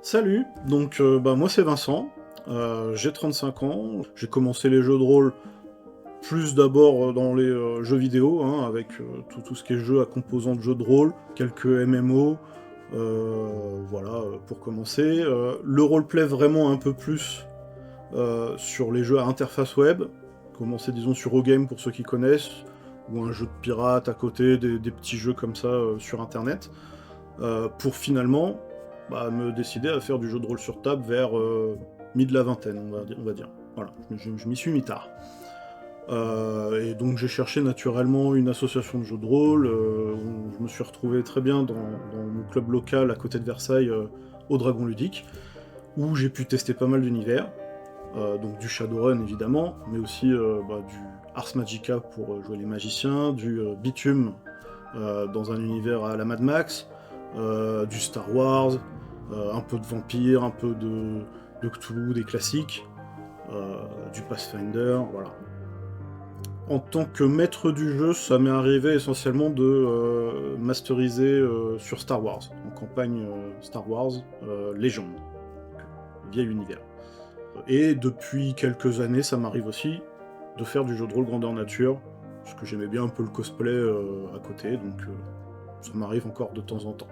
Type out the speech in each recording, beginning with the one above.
Salut, donc moi c'est Vincent, j'ai 35 ans, j'ai commencé les jeux de rôle plus d'abord dans les jeux vidéo, hein, avec tout ce qui est jeu à composante jeux de rôle, quelques MMO, voilà, pour commencer. Le roleplay vraiment un peu plus sur les jeux à interface web, commencer disons sur Ogame pour ceux qui connaissent, ou un jeu de pirate à côté, des petits jeux comme ça sur internet. Pour finalement me décider à faire du jeu de rôle sur table vers mid la vingtaine, on va dire. Voilà, je m'y suis mis tard. Et donc j'ai cherché naturellement une association de jeux de rôle, où je me suis retrouvé très bien dans mon club local à côté de Versailles, au Dragon Ludique, où j'ai pu tester pas mal d'univers, donc du Shadowrun évidemment, mais aussi du Ars Magica pour jouer les magiciens, du Bitume dans un univers à la Mad Max, du Star Wars, un peu de vampire, un peu de Cthulhu, des classiques, du Pathfinder, voilà. En tant que maître du jeu, ça m'est arrivé essentiellement de masteriser sur Star Wars, en campagne Star Wars Légende, vieil univers. Et depuis quelques années, ça m'arrive aussi de faire du jeu de rôle grandeur nature, parce que j'aimais bien un peu le cosplay à côté, donc ça m'arrive encore de temps en temps.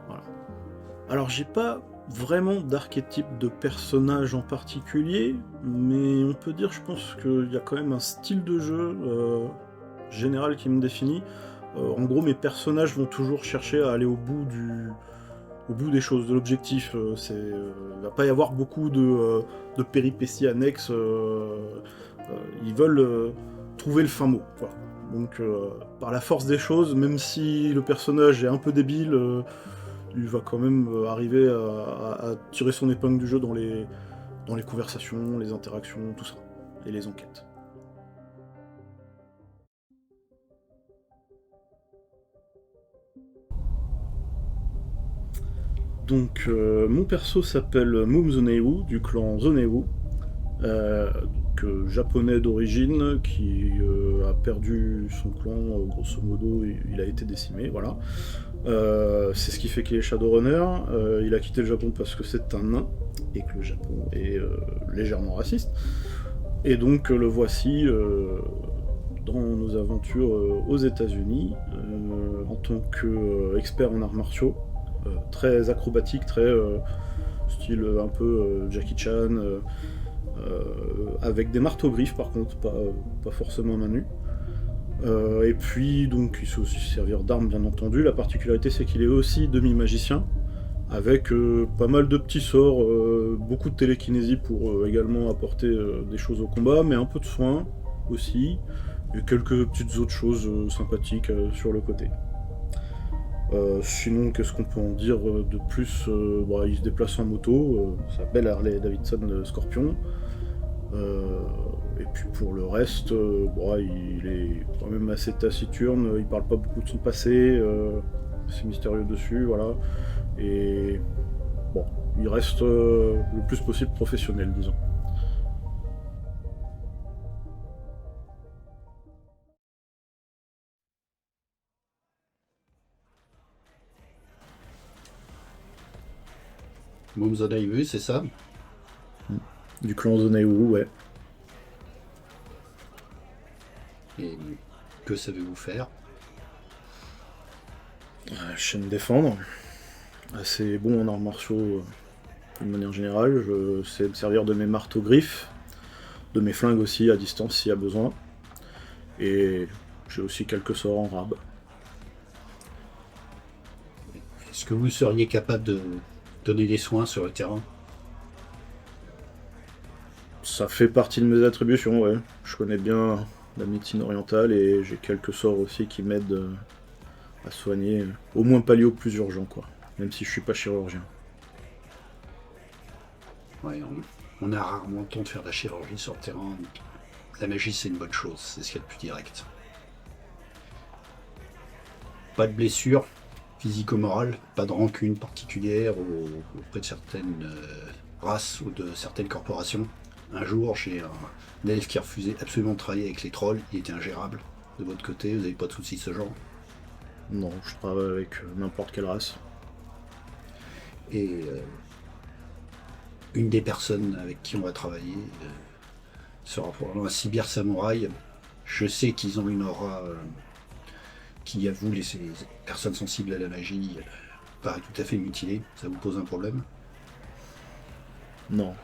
Voilà. Alors j'ai pas vraiment d'archétype de personnage en particulier, mais on peut dire, je pense qu'il y a quand même un style de jeu général qui me définit. En gros, mes personnages vont toujours chercher à aller au bout des choses, de l'objectif. Il va pas y avoir beaucoup de péripéties annexes. Ils veulent trouver le fin mot, quoi. Donc, par la force des choses, même si le personnage est un peu débile, il va quand même arriver à tirer son épingle du jeu dans les conversations, les interactions, tout ça, et les enquêtes. Donc, mon perso s'appelle Moom Zonewu, du clan Zonewu, japonais d'origine, qui a perdu son clan, grosso modo, il a été décimé, voilà. C'est ce qui fait qu'il est Shadowrunner. Il a quitté le Japon parce que c'est un nain, et que le Japon est légèrement raciste. Et donc le voici dans nos aventures aux États-Unis, en tant qu'expert en arts martiaux, très acrobatique, très style un peu Jackie Chan, avec des marteaux griffes par contre, pas forcément main nue. Et puis donc il sait aussi servir d'arme bien entendu. La particularité c'est qu'il est aussi demi-magicien, avec pas mal de petits sorts, beaucoup de télékinésie pour également apporter des choses au combat, mais un peu de soin aussi, et quelques petites autres choses sympathiques sur le côté. Sinon, qu'est-ce qu'on peut en dire de plus? Il se déplace en moto, sa belle Harley Davidson Scorpion. Et puis pour le reste, il est quand même assez taciturne, il parle pas beaucoup de son passé, c'est mystérieux dessus, voilà. Et bon, il reste le plus possible professionnel, disons. Momzada Ibu, c'est ça? Du clan Zonaewu, ouais. Et que savez-vous faire? Je sais me défendre, assez bon en arts martiaux d'une manière générale, je sais me servir de mes marteaux griffes, de mes flingues aussi à distance s'il y a besoin, et j'ai aussi quelques sorts en rab. Est-ce que vous seriez capable de donner des soins sur le terrain? Ça fait partie de mes attributions, ouais. Je connais bien la médecine orientale et j'ai quelques sorts aussi qui m'aident à soigner, au moins pallier au plus urgent, quoi. Même si je suis pas chirurgien. Ouais, on a rarement le temps de faire de la chirurgie sur le terrain. La magie, c'est une bonne chose, c'est ce qu'il y a de plus direct. Pas de blessure physico-morale, pas de rancune particulière auprès de certaines races ou de certaines corporations. Un jour, j'ai un elfe qui refusait absolument de travailler avec les trolls, il était ingérable. De votre côté, vous n'avez pas de soucis de ce genre? Non, je travaille avec n'importe quelle race. Et une des personnes avec qui on va travailler sera probablement un cyber-samouraï. Je sais qu'ils ont une aura qui, à vous, les personnes sensibles à la magie, paraît tout à fait mutilée. Ça vous pose un problème? Non,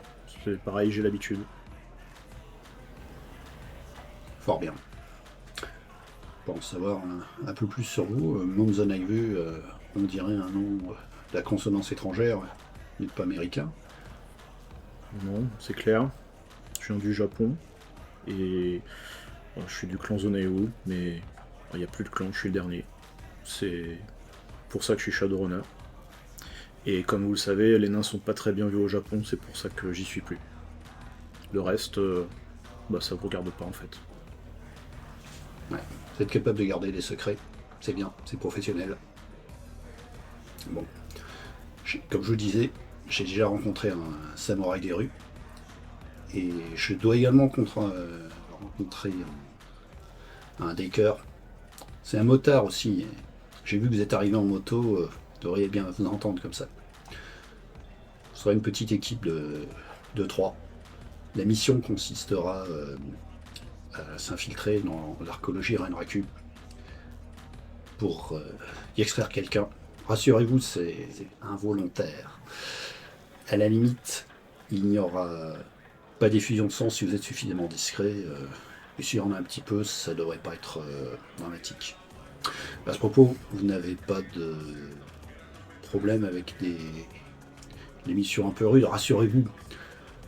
c'est pareil, j'ai l'habitude. Fort bien. Pour en savoir un peu plus sur vous, Monzonaivu, on dirait un nom de la consonance étrangère, mais pas américain. Non, c'est clair. Je viens du Japon. Et je suis du clan Zonaiwu, mais il n'y a plus de clan, je suis le dernier. C'est pour ça que je suis Shadowrunner. Et comme vous le savez, les nains sont pas très bien vus au Japon, c'est pour ça que j'y suis plus. Le reste, ça vous regarde pas en fait. Ouais. Vous êtes capable de garder des secrets, c'est bien, c'est professionnel. Bon, comme je vous disais, j'ai déjà rencontré un samouraï des rues. Et je dois également rencontrer un Daker. C'est un motard aussi. J'ai vu que vous êtes arrivé en moto, vous devriez bien vous entendre comme ça. Ce sera une petite équipe de 3. La mission consistera à s'infiltrer dans l'archéologie Renraku pour y extraire quelqu'un. Rassurez-vous, c'est involontaire. À la limite, il n'y aura pas d'effusion de sang si vous êtes suffisamment discret. Et s'il y en a un petit peu, ça devrait pas être dramatique. À ce propos, vous n'avez pas de problème avec des missions un peu rudes. Rassurez-vous,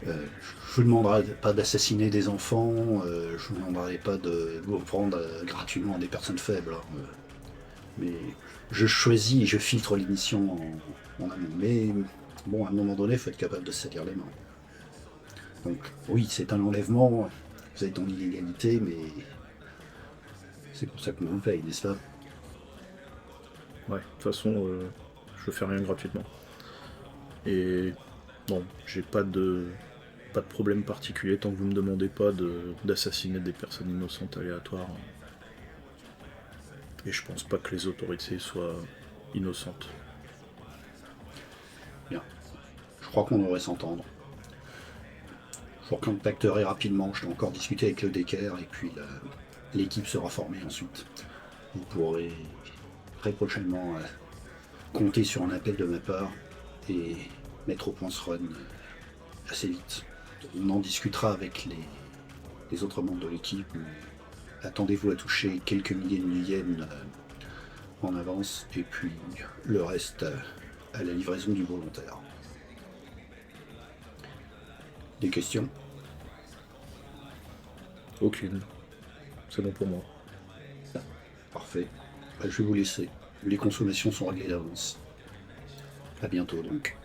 je vous demanderai pas d'assassiner des enfants, je vous demanderai pas de vous prendre gratuitement des personnes faibles. Mais je choisis et je filtre les missions en amont. Mais bon, à un moment donné, il faut être capable de se salir les mains. Donc oui, c'est un enlèvement, vous êtes dans l'illégalité, mais c'est pour ça qu'on vous paye, n'est-ce pas? Ouais, de toute façon, je fais rien gratuitement. Et bon, j'ai pas de problème particulier tant que vous me demandez pas d'assassiner des personnes innocentes aléatoires. Et je pense pas que les autorités soient innocentes. Bien. Je crois qu'on devrait s'entendre. Je vous recontacterai rapidement, je dois encore discuter avec le Decker et puis l'équipe sera formée ensuite. Vous pourrez très prochainement compter sur un appel de ma part et mettre au point ce run assez vite. On en discutera avec les autres membres de l'équipe. Attendez-vous à toucher quelques milliers de yens en avance et puis le reste à la livraison du volontaire. Des questions? Aucune. C'est bon pour moi. Parfait. Je vais vous laisser. Les consommations sont réglées d'avance. À bientôt donc.